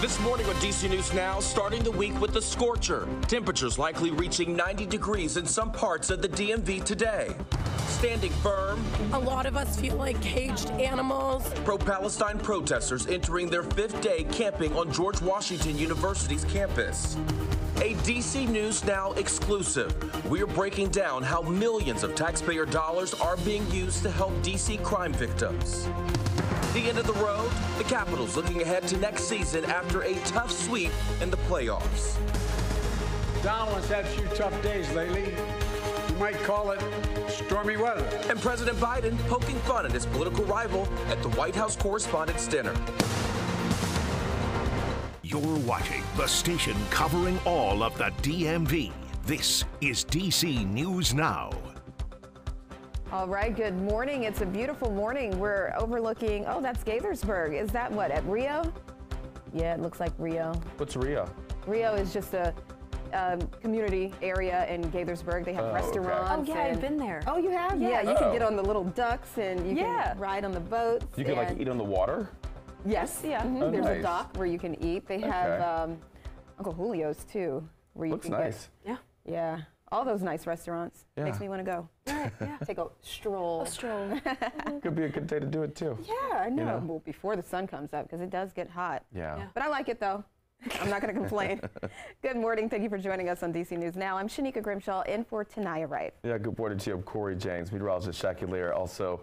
This morning on DC News Now, starting the week with the scorcher. Temperatures likely reaching 90 degrees in some parts of the DMV today. Standing firm. A lot of us feel like caged animals. Pro-Palestine protesters entering their 5th day camping on George Washington University's campus. A DC News Now exclusive. We're breaking down how millions of taxpayer dollars are being used to help DC crime victims. The end of the road, the Capitals looking ahead to next season after a tough sweep in the playoffs. Donald's had a few tough days lately. You might call it stormy weather. And President Biden poking fun at his political rival at the White House Correspondents' Dinner. You're watching the station covering all of the DMV. This is DC News Now. All right, good morning. It's a beautiful morning. We're overlooking, oh, that's Gaithersburg. Is that what, at Rio? Yeah, it looks like Rio. What's Rio? Rio is just a community area in Gaithersburg. They have restaurants. Okay. Oh, yeah, I've been there. Oh, you have? Yeah, you can get on the little ducks and you can ride on the boats. You can like eat on the water? Yes, yeah. Oh, there's nice. a dock where you can eat. They have Uncle Julio's too, where you Looks can nice. Yeah, all those nice restaurants. Yeah. Makes me want to go. Take a stroll. A stroll. Could be a good day to do it too. Yeah, I know. You know? Well, before the sun comes up, because it does get hot. Yeah. But I like it though. I'm not going to complain. Good morning. Thank you for joining us on DC News Now. I'm Shanika Grimshaw in for Tanaya Wright. Yeah, good morning to you. I'm Corey James, meteorologist Shaki Lear. Also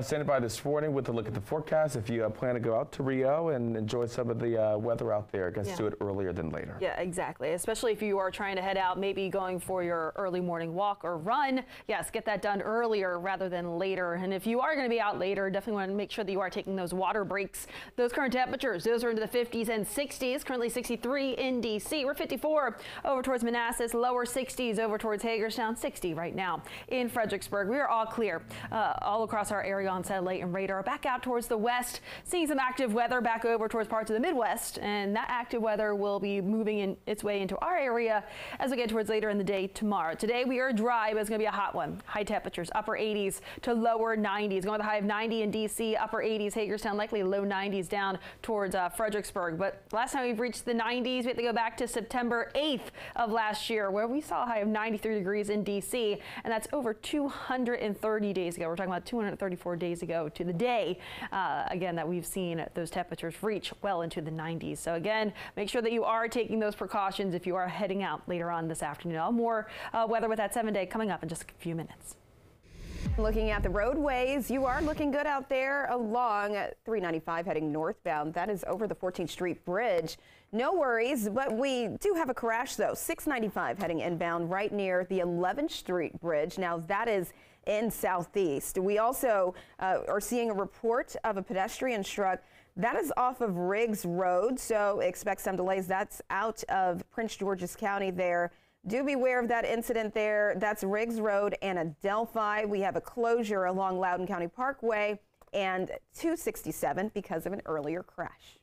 standing by this morning with a look at the forecast. If you plan to go out to Rio and enjoy some of the weather out there, guys, do it earlier than later. Yeah, exactly. Especially if you are trying to head out, maybe going for your early morning walk or run. Yes, get that done earlier rather than later. And if you are going to be out later, definitely want to make sure that you are taking those water breaks. Those current temperatures, those are into the 50s and 60s. Currently 63 in DC. We're 54 over towards Manassas, lower 60s over towards Hagerstown, 60 right now in Fredericksburg. We are all clear all across our area on satellite and radar. Back out towards the west, seeing some active weather back over towards parts of the Midwest, and that active weather will be moving in its way into our area as we get towards later in the day tomorrow. Today we are dry, but it's going to be a hot one. High temperatures, upper 80s to lower 90s. Going with a high of 90 in DC, upper 80s, Hagerstown, likely low 90s down towards Fredericksburg. But last time we've reached the 90s, we have to go back to September 8th of last year, where we saw a high of 93 degrees in DC, and that's over 230 days ago. We're talking about 234 days ago to the day, again, that we've seen those temperatures reach well into the 90s. So again, make sure that you are taking those precautions if you are heading out later on this afternoon. More weather with that 7-day coming up in just a few minutes. Looking at the roadways, you are looking good out there along 395 heading northbound. That is over the 14th Street Bridge. No worries, but we do have a crash though. 695 heading inbound right near the 11th Street Bridge. Now that is in Southeast. We also are seeing a report of a pedestrian struck. That is off of Riggs Road, so expect some delays. That's out of Prince George's County there. Do beware of that incident there. That's Riggs Road and Adelphi. We have a closure along Loudoun County Parkway and 267 because of an earlier crash.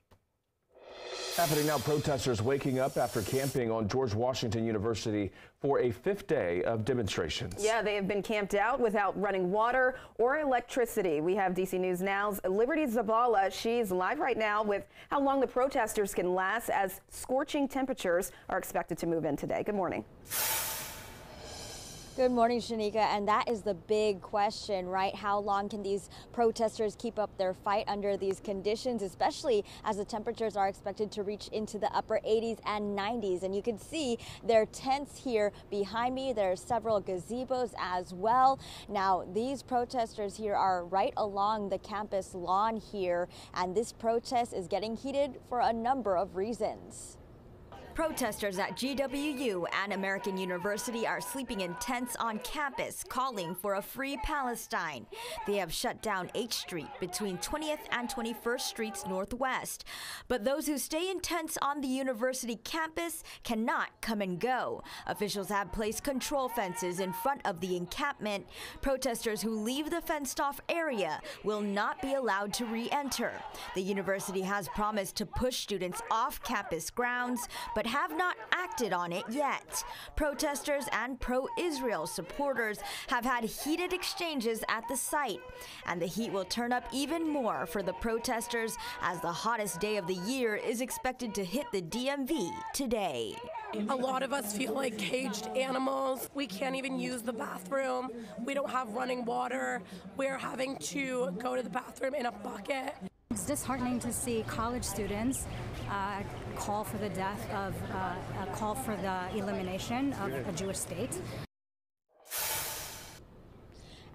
Happening now, protesters waking up after camping on George Washington University for a 5th day of demonstrations. Yeah, they have been camped out without running water or electricity. We have DC News Now's Liberty Zabala. She's live right now with how long the protesters can last as scorching temperatures are expected to move in today. Good morning. Good morning, Shanika, and that is the big question, right? How long can these protesters keep up their fight under these conditions, especially as the temperatures are expected to reach into the upper 80s and 90s? And you can see their tents here behind me. There are several gazebos as well. Now, these protesters here are right along the campus lawn here, and this protest is getting heated for a number of reasons. Protesters at GWU and American University are sleeping in tents on campus, calling for a free Palestine. They have shut down H Street between 20th and 21st Streets Northwest. But those who stay in tents on the university campus cannot come and go. Officials have placed control fences in front of the encampment. Protesters who leave the fenced-off area will not be allowed to re-enter. The university has promised to push students off campus grounds, but but have not acted on it yet. Protesters and pro-Israel supporters have had heated exchanges at the site, and the heat will turn up even more for the protesters as the hottest day of the year is expected to hit the DMV today. A lot of us feel like caged animals. We can't even use the bathroom. We don't have running water. We're having to go to the bathroom in a bucket. It's disheartening to see college students call for the death of, call for the elimination of a Jewish state.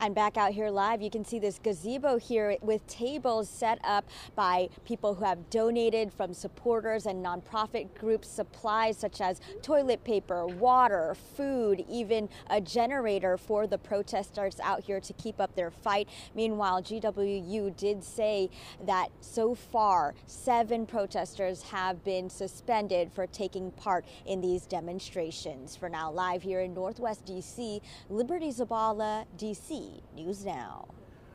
And back out here live, you can see this gazebo here with tables set up by people who have donated from supporters and nonprofit groups, supplies such as toilet paper, water, food, even a generator for the protesters out here to keep up their fight. Meanwhile, GWU did say that so far 7 protesters have been suspended for taking part in these demonstrations. For now, live here in Northwest D.C., Liberty Zabala, D.C. News Now.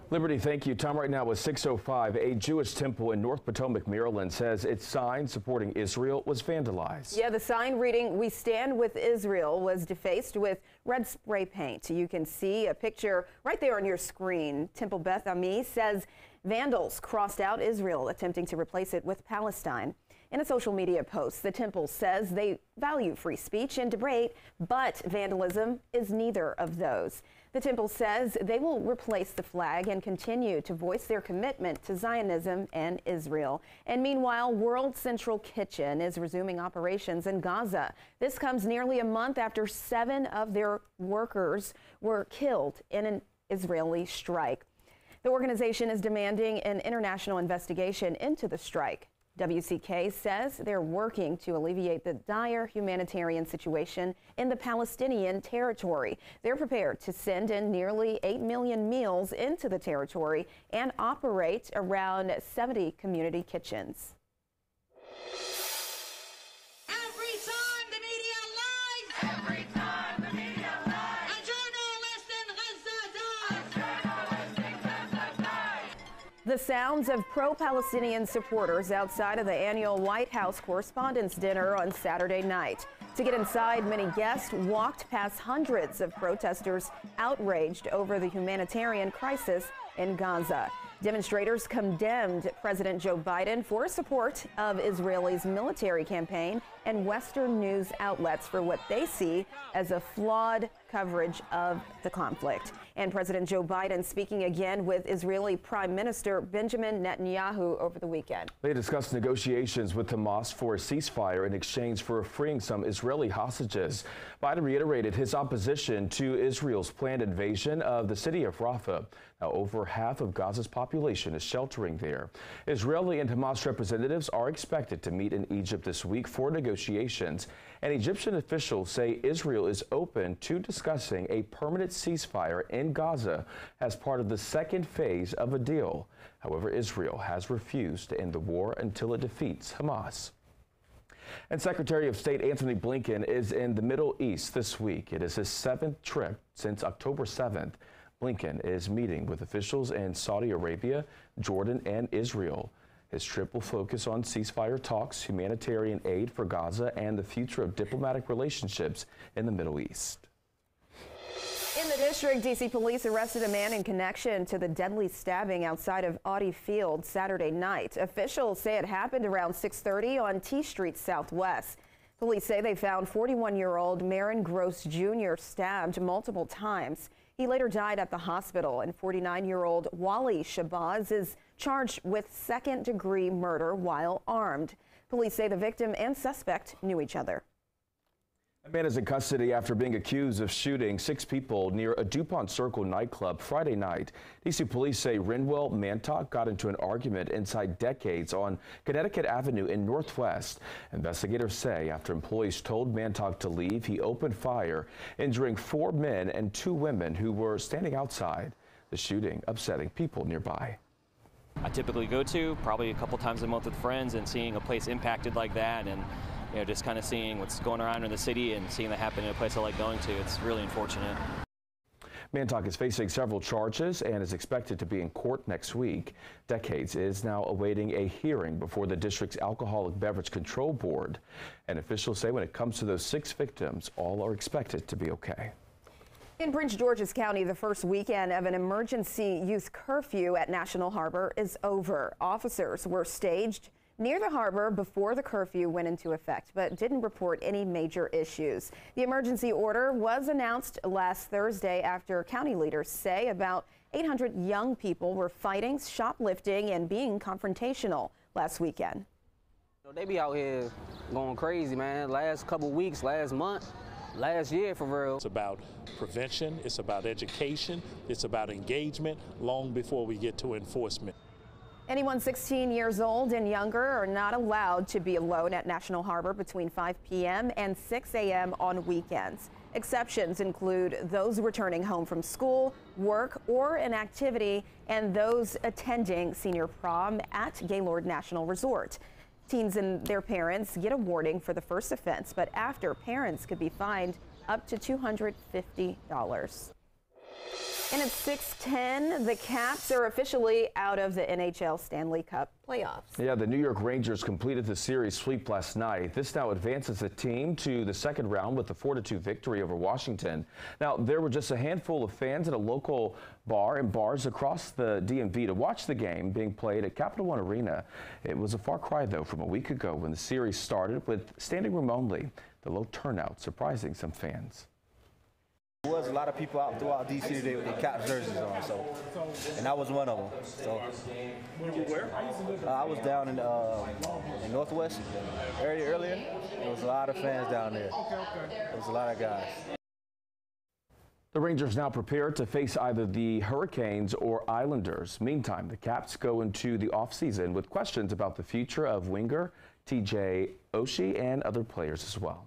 Liberty, thank you. Time right now is 6:05. A Jewish temple in North Potomac, Maryland says its sign supporting Israel was vandalized. Yeah, the sign reading "We Stand with Israel" was defaced with red spray paint. You can see a picture right there on your screen. Temple Beth Ami says vandals crossed out Israel, attempting to replace it with Palestine. In a social media post, the temple says they value free speech and debate, but vandalism is neither of those. The temple says they will replace the flag and continue to voice their commitment to Zionism and Israel. And meanwhile, World Central Kitchen is resuming operations in Gaza. This comes nearly a month after 7 of their workers were killed in an Israeli strike. The organization is demanding an international investigation into the strike. WCK says they're working to alleviate the dire humanitarian situation in the Palestinian territory. They're prepared to send in nearly 8 million meals into the territory and operate around 70 community kitchens. Every time the media lies, every time the media lies, a journalist in Gaza dies. The sounds of pro-Palestinian supporters outside of the annual White House Correspondents' Dinner on Saturday night. To get inside, many guests walked past hundreds of protesters outraged over the humanitarian crisis in Gaza. Demonstrators condemned President Joe Biden for support of Israel's military campaign and Western news outlets for what they see as a flawed coverage of the conflict. And President Joe Biden speaking again with Israeli Prime Minister Benjamin Netanyahu over the weekend. They discussed negotiations with Hamas for a ceasefire in exchange for freeing some Israeli hostages. Biden reiterated his opposition to Israel's planned invasion of the city of Rafah. Now, over half of Gaza's population is sheltering there. Israeli and Hamas representatives are expected to meet in Egypt this week for negotiations, and Egyptian officials say Israel is open to discussing a permanent ceasefire in Gaza as part of the second phase of a deal. However, Israel has refused to end the war until it defeats Hamas. And Secretary of State Antony Blinken is in the Middle East this week. It is his 7th trip since October 7th. Blinken is meeting with officials in Saudi Arabia, Jordan, and Israel. His trip will focus on ceasefire talks, humanitarian aid for Gaza, and the future of diplomatic relationships in the Middle East. In the district, D.C. police arrested a man in connection to the deadly stabbing outside of Audi Field Saturday night. Officials say it happened around 6:30 on T Street Southwest. Police say they found 41-year-old Marin Gross Jr. stabbed multiple times. He later died at the hospital, and 49-year-old Wally Shabazz is charged with second-degree murder while armed. Police say the victim and suspect knew each other. A man is in custody after being accused of shooting 6 people near a DuPont Circle nightclub Friday night. D.C. police say Renwell Mantock got into an argument inside Decades on Connecticut Avenue in Northwest. Investigators say after employees told Mantock to leave, he opened fire, injuring 4 men and 2 women who were standing outside. The shooting upsetting people nearby. I typically go to probably a couple times a month with friends, and seeing a place impacted like that, and just kind of seeing what's going around in the city and seeing that happen in a place I like going to, it's really unfortunate. Mantok is facing several charges and is expected to be in court next week. Decades is now awaiting a hearing before the district's Alcoholic Beverage Control Board. And officials say when it comes to those 6 victims, all are expected to be okay. In Prince George's County, the first weekend of an emergency youth curfew at National Harbor is over. Officers were staged near the harbor before the curfew went into effect, but didn't report any major issues. The emergency order was announced last Thursday after county leaders say about 800 young people were fighting, shoplifting, and being confrontational last weekend. They be out here going crazy, man. Last couple weeks, last month, last year, for real. It's about prevention, it's about education, it's about engagement long before we get to enforcement. Anyone 16 years old and younger are not allowed to be alone at National Harbor between 5 p.m. and 6 a.m. on weekends. Exceptions include those returning home from school, work, or an activity, and those attending senior prom at Gaylord National Resort. Teens and their parents get a warning for the first offense, but after, parents could be fined up to $250. And it's 6:10. The Caps are officially out of the NHL Stanley Cup playoffs. Yeah, the New York Rangers completed the series sweep last night. This now advances the team to the second round with a 4-2 victory over Washington. Now, there were just a handful of fans at a local bar and bars across the DMV to watch the game being played at Capital One Arena. It was a far cry, though, from a week ago when the series started with standing room only. The low turnout surprising some fans. There was a lot of people out throughout DC today with their Caps jerseys on, and I was one of them. So, where? I was down in Northwest area earlier. There was a lot of fans down there. There was a lot of guys. The Rangers now prepared to face either the Hurricanes or Islanders. Meantime, the Caps go into the offseason with questions about the future of winger TJ Oshie and other players as well.